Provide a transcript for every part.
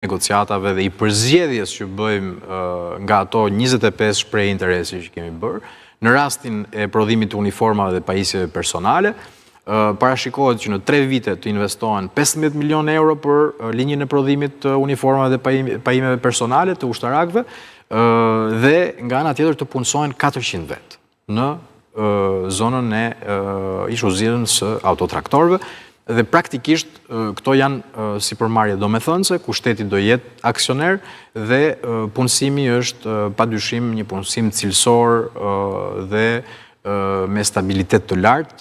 negociatave dhe i përzgjedhjes që bëjmë nga ato 25 shprehje interesi që kemi bërë, në rastin e prodhimit të uniformave dhe pajisjeve personale, parashikohet që në 3 vite të investohen 15 milion euro për linjën e prodhimit të uniformave dhe pajimeve personale të ushtarakëve, dhe nga ana tjetër të punësohen 400 vet në zonën e ishuzirën së autotraktorëve. Dhe praktikisht këto janë si përmarrje domethënëse, ku shteti do jetë aksioner dhe punësimi është padyshim një punësim cilësor dhe me stabilitet të lartë,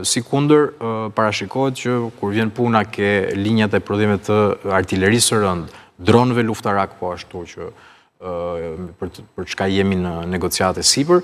sikundër parashikohet që kur vjen puna ke linjat e prodhimit të artillerisë së rënd, dronëve luftarak po ashtu që për çka jemi në negociate sipër,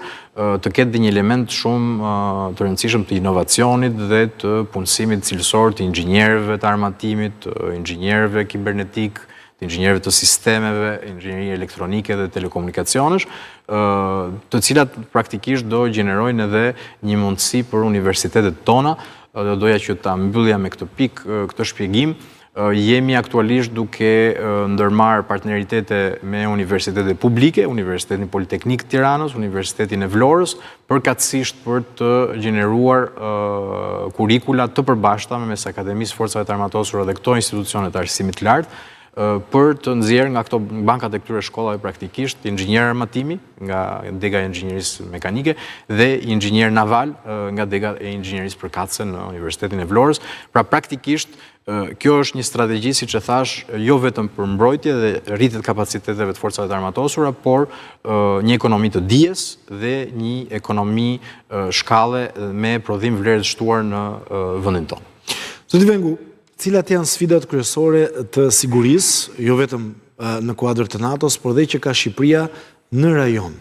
të ketë dhe një element shumë të rëndësishëm të inovacionit dhe të punësimit cilësor të inxhinierëve të armatimit, të inxhinierëve kibernetik, të inxhinierëve të sistemeve, inxhinierie elektronike dhe telekomunikacionesh, të cilat praktikisht do gjenerojnë edhe një mundësi për universitetet tona. Doja që ta mbyllja me këtë pikë, këtë shpjegim. Jemi aktualisht duke ndërmarrë partneritete me universitetet publike, Universitetin Politeknik të Tiranës, Universitetin e Vlorës, përkatësisht për të gjeneruar kurikula të përbashkëta mes Akademisë Forcave të Armatosura dhe këto institucione të arsimit të lartë, për të nxjerrë nga këto bankat e këtyre shkollave praktikisht inxhinier armatimi nga dega e inxhinierisë mekanike dhe inxhinier naval nga dega e inxhinierisë përkatëse në Universitetin e Vlorës. Pra praktikisht kjo është një strategji, siç e thash, jo vetëm për mbrojtje dhe rritje të kapaciteteve të forcave të armatosura, por një ekonomi të dijes dhe një ekonomi shkalle me prodhim vlerë të shtuar në vendin tonë. Zoti Vengu, cilat janë sfidat kryesore të sigurisë, jo vetëm në kuadër të NATO-s, por dhe që ka Shqipëria në rajon?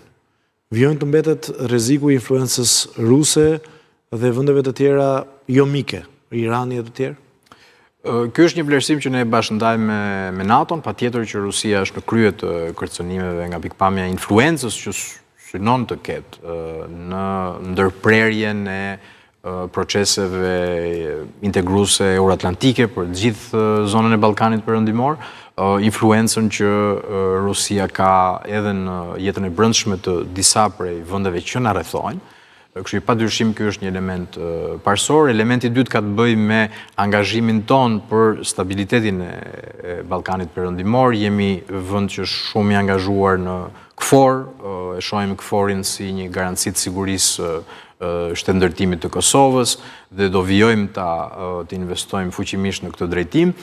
Vijojnë të mbetet rreziku i influencës ruse dhe vendeve të tjera jo mike, Irani e të tjerë? Ky është një vlerësim që ne bashkëndajmë me NATO-n, patjetër që Rusia është në krye të kërcënimeve nga pikpamja e influencës që synon të ketë në ndërprerjen e proceseve integruese euroatlantike për të gjithë zonën e Ballkanit Perëndimor, influencën që Rusia ka edhe në jetën e brendshme të disa prej vendeve që na rrethojnë. Kështu që padyshim ky është një element parësor. Elementi i dytë ka të bëjë me angazhimin ton për stabilitetin e Ballkanit Perëndimor. Jemi vend që shumë i angazhuar në KFOR, e shohim KFOR-in si një garanci të sigurisë shtendërtimit të Kosovës dhe do vijojmë të investojmë fuqimisht në këtë drejtim.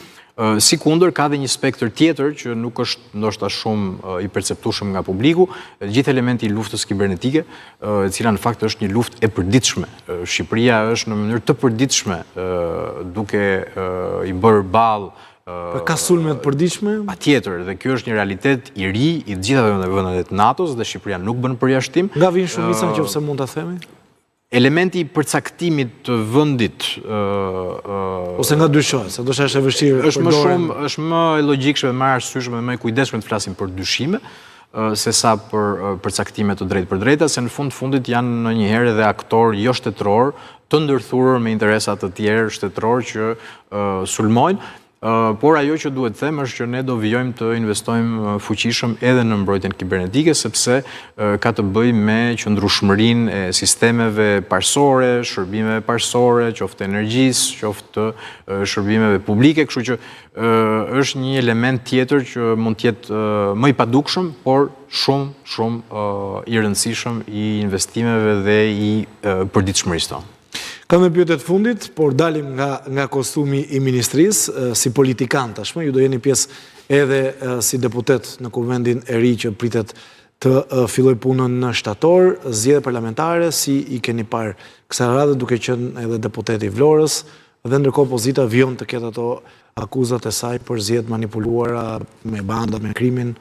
Sikundër, ka dhe një spektër tjetër që nuk është ndoshta shumë i perceptueshëm nga publiku, gjithë elementi i luftës kibernetike, e cila në fakt është një luftë e përditshme. Shqipëria është në mënyrë të përditshme duke i bërë ballë ka sulme të përditshme? Patjetër, dhe ky është një realitet i ri i të gjitha vendet të NATO-s dhe Shqipëria nuk bën përjashtim. Nga vijnë shumica nëse mund ta themi? Elementi i përcaktimit të vendit ose nga dyshohet, se do është e vështirë. Është më e logjikshme, më e arsyeshme dhe më e kujdesshme të flasim për dyshime se sa për përcaktime të drejtë për drejta, se në fundit janë ndonjëherë edhe aktor jo shtetëror të ndërthurur me interesa të tjerë shtetëror që sulmojnë. Por ajo që duhet them është që ne do vijojmë të investojmë fuqishëm edhe në mbrojtjen kibernetike, sepse ka të bëjë me qëndrueshmërinë e sistemeve parësore, shërbimeve parësore, qoftë energjisë, qoftë shërbimeve publike, kështu që është një element tjetër që mund të jetë më i padukshëm, por shumë i rëndësishëm i investimeve dhe i përditshmërisë tonë. Kam me pyetjet fundit, por dalim nga kostumi i ministrisë, si politikan tashmë, ju do jeni pjesë edhe si deputet në kuvendin e ri që pritet të filloj punën në shtator, zgjedhje parlamentare, si i keni parë kësaj radhe duke qenë edhe deputeti i Vlorës, dhe ndërkohë opozita vijon të ketë ato akuzat e saj për zgjedhje manipuluara me banda, me krimin.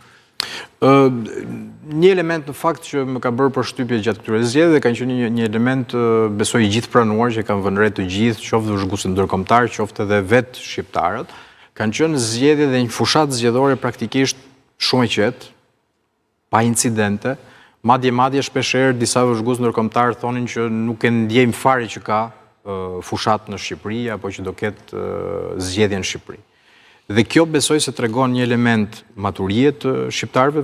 Një element në fakt që më ka bërë përshtypje gjatë këtyre zgjedhjeve ka qenë një element besoj i gjithë pranuar që kanë vënë re të gjithë, qoftë zhgusën ndërkombëtar, qoftë edhe vetë shqiptarët, kanë qenë zgjedhje dhe një fushatë zgjedhore praktikisht shumë e qetë, pa incidente, madje shpeshherë disa zhgusë ndërkombëtar thonin që nuk e ndjejmë fare që ka fushat në Shqipëri apo që do ketë zgjedhje në Shqipëri. Dhe kjo besoj se tregon një element maturie të shqiptarëve,